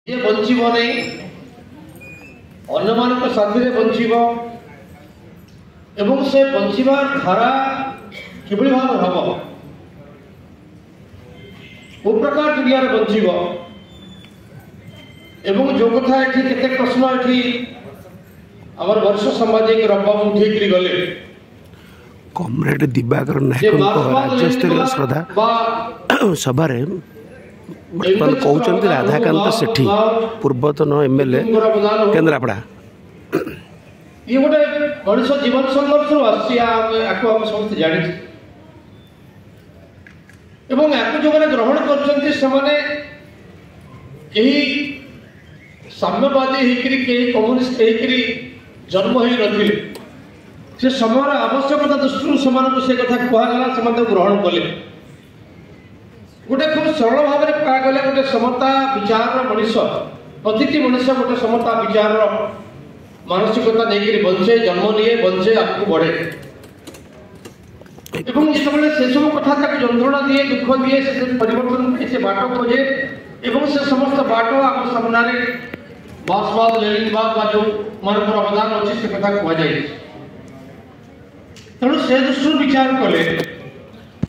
ये बंचीब नहीं अन्य मान साथी बंचीब एवं से बंचीबार धारा किभली भाव हम को प्रकार दुनिया बंचीब एवं जो कथा केते प्रश्न ये आमर वरिष्ठ सामाजिक रबाबू उठेक गले कॉमरेड दिवाकर नायक राज्यस्तरीय श्रद्धा सभा बर्तमान कहते राधाकांत सेठी पूर्वतन एमएलए केन्द्रापड़ा ये गोटे मनुष्य जीवन संघर्ष आम समस्त जानी जो मैंने ग्रहण कर साम्यवादी कम्युनिस्ट जन्म हो नथिले से समय आवश्यकता दृष्टि से कथा कहला से ग्रहण कले गोटे खूब सरल भाव में कह गोटे समता विचार मनुष्य प्रतिटी मनुष्य गोटे समता विचार मानसिकता नहीं बंचे जन्म लिए बंचे आगे बढ़े जो से सब कथा जंत्रणा दिए दुख दिए से परिवर्तन से बाट खोजे एवं से समस्त बाट आम सामने मार्क्सवाद लेनिनवाद जो मान अवदान अच्छे से कथा कहुए तेणु से दृष्टि विचार कले